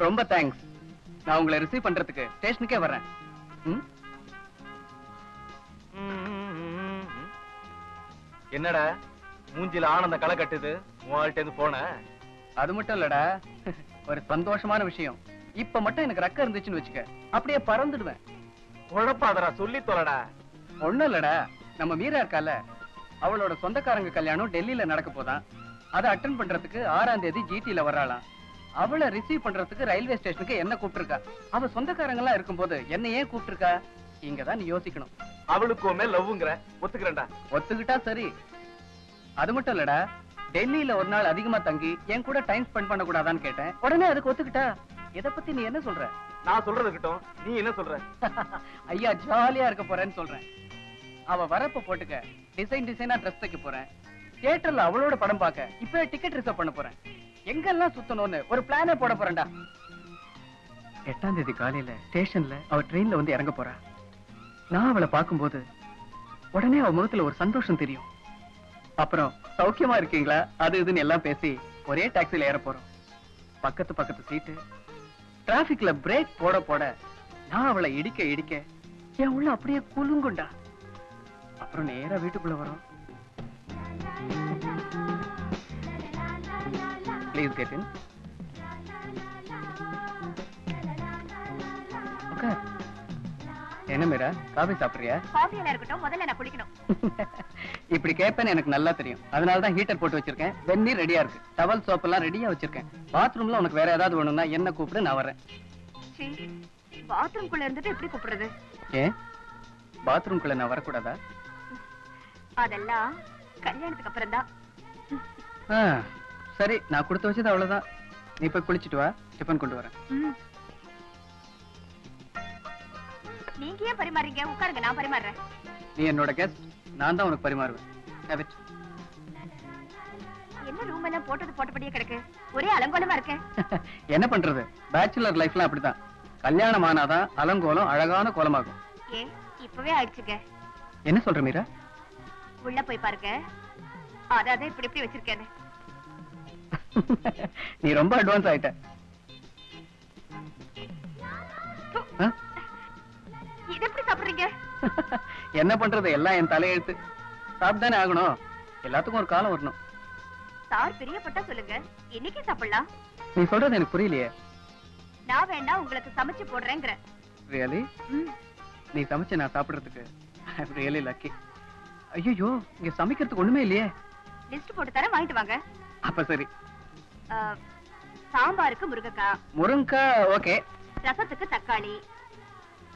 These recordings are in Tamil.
ரொம்ப தேங்க்ஸ். நான் உங்களை ரிசீவ் பண்றதுக்கு ஸ்டேஷனுக்கே வர்றேன். என்னடா மூஞ்சில ஆனந்த களை கட்டுது? உங்கள்ட்ட இருந்து போன? அது மட்டும் இல்லடா, ஒரு சந்தோஷமான விஷயம். இப்ப மட்டும் எனக்கு ரெக்க இருந்துச்சுன்னு வச்சுக்க, அப்படியே பறந்துடுவேன். குழப்பாதடா, சொல்லி தொலைடா. ஒண்ணும் இல்லடா, நம்ம மீரா இருக்கால, அவளோட சொந்தக்காரங்க கல்யாணம் டெல்லியில நடக்க போதான். அதை அட்டென்ட் பண்றதுக்கு 6ஆம் தேதி ஜிடில வர்றாளாம். அவளை ரிசீவ் பண்றதுக்கு ரயில்வே ஸ்டேஷனுக்கு என்ன கூப்பிட்டுருக்கா. அவ சொந்தக்காரங்க எல்லாம் இருக்கும்போது என்ன ஏன் கூப்பிட்டுருக்கா? இங்கதான் நீ யோசிக்கணும். அவளுக்குமே லவ்ங்கற ஒத்துக்கிறேன்டா. ஒத்துக்கிட்டா சரி. அது மட்டும் இல்லடா, டெல்லியில ஒரு நாள் அதிகமா தங்கி என் கூட டைம் ஸ்பெண்ட் பண்ண கூடாதான்னு கேட்டேன். உடனே அதுக்கு ஒத்துக்கிட்டா. இத பத்தி நீ என்ன சொல்ற? நான் சொல்றது கிட்டும், நீ என்ன சொல்ற? ஐயா, ஜாலியா இருக்க போறேன்னு சொல்றேன். அவ வரப்ப போட்டுக்க டிசைனா ட்ரெஸ் தைக்க போறேன். தியேட்டர்ல அவளோட படம் பார்க்க இப்ப டிக்கெட் ரிசர்வ் பண்ண போறேன். எங்கெல்லாம் சுத்தணும்னு ஒரு பிளானே போட போறேன்டா. 8ஆம் தேதி காலையில ஸ்டேஷன்ல அவ ட்ரெயின்ல வந்து இறங்க போறா. நான் அவளை பார்க்கும்போது உடனே அவ முகத்துல ஒரு சந்தோஷம் தெரியும். அப்புறம் சௌக்கியமா இருக்கீங்களா அது இதுன்னு எல்லாம் பேசி ஒரே டாக்ஸில ஏற போறோம். பக்கத்து சீட்டு. டிராபிக்ல பிரேக் போட போட நான் அவளை இடிக்க என் உள்ள அப்படியே குலுங்குண்டா. அப்புறம் நேரா வீட்டுக்குள்ள வரோம். Please get in. ஓகே. என்ன மீரா, காபி சாப்பிடுறியா? காபி எல்லாம் இருக்கட்டும், முதல்ல நான் குளிக்கணும். இப்படி கேட்பேன்னு எனக்கு நல்லா தெரியும். அதனாலதான் ஹீட்டர் போட்டு வச்சிருக்கேன். வெந்நீர் ரெடியா இருக்கு. டவல் சோப் எல்லாம் ரெடியா வச்சிருக்கேன். பாத்ரூம்ல உனக்கு வேற ஏதாவது வேணும்னா என்ன கூப்பிடு, நான் வரேன். பாத்ரூம் குள்ள இருந்துட்டு எப்படி கூப்பிடுறது? ஏன் பாத்ரூம் குள்ள நான் வரக்கூடாதா? அதெல்லாம் கல்யாணத்துக்கு அப்புறம் தான். சரி, நான் கொடுத்து வச்சது அவ்வளவுதான். நீ போய் குளிச்சுட்டு வா, டிஃபன் கொண்டு வரேன். நீங்க ஏன் பரிமாறீங்க? உட்காருங்க, நான் பரிமாறுறேன். நீ என்னோட கெஸ்ட், நான் தான் உனக்கு பரிமாறுவேன். என்ன ரூம் எல்லாம் போட்டபடியே கிடக்கு, ஒரே அலங்கோலமா இருக்கு. என்ன பண்றது, பேச்சுலர் லைஃப்லாம் அப்படிதான். கல்யாணம் ஆனாதான் அலங்கோலம் அழகான கோலமாகும். ஏ, இப்பவே ஆயிடுச்சுங்க. என்ன சொல்ற மீரா? உள்ள போய் பாருங்க, அதான் இப்படி வச்சிருக்கேன். நீ ரொம்ப அட்வான்ஸ் ஆயிட்ட. இது எப்படி சாப்பிடுறீங்க? என்ன பண்றது, எல்லாம் என் தலையெழுத்து. சாப்பிட்டானே ஆகணும். எல்லாத்துக்கும் ஒரு காலம் வரணும். சார் பிரியப்பட்டா சொல்லுங்க, இன்னைக்கு சாப்பிடலாம். நீ சொல்றது எனக்கு புரியலையே. நான் வேணா உங்களுக்கு சமைச்சு போடுறேங்கிற. ரியலி? நீ சமைச்சு நான் சாப்பிடுறதுக்கு ரியலி லக்கி. ஐயோ, இங்க சமைக்கிறதுக்கு ஒண்ணுமே இல்லையே. லிஸ்ட் போட்டு தர, வாங்கிட்டு வாங்க. அப்ப சரி. சாம்பாருக்கு முருங்கைக்காய். முருங்கைக்காய் ஓகே. ரசத்துக்கு தக்காளி,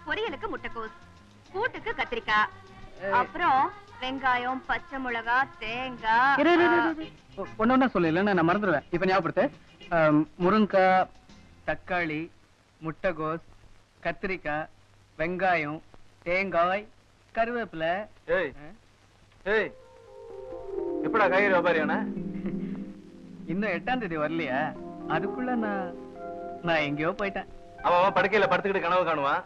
பொரியலுக்கு முட்டைக்கோஸ், கூட்டுக்கு கத்திரிக்காய், அப்புறம் வெங்காயம், பச்சை மிளகா, தேங்காய். ஒன்னொன்னா சொல்லு, இல்லைன்னா நான் மறந்துடுவேன். இப்ப ஞாபகப்படுத்து. முருங்கைக்காய், தக்காளி, முட்டைகோஸ், கத்திரிக்காய், வெங்காயம், தேங்காய், கருவேப்பிலை. எப்படா காய்கறி வியாபாரியானா? இன்னும் 8ஆம் தேதி வரலையா? அதுக்குள்ள நான் எங்கேயோ போயிட்டேன். அவன் படுக்கையில படுத்துக்கிட்டு கனவு காணுவான்.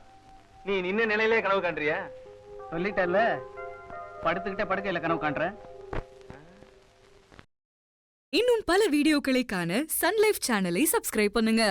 நீ நின்ன நிலையிலே கனவு காண்றியா? சொல்லிட்டல்ல, படுத்துக்கிட்டே படுக்கையில கனவு காண்றேன். இன்னும் பல வீடியோக்களை காண சன் லைஃப் சேனலை சப்ஸ்கிரைப் பண்ணுங்க.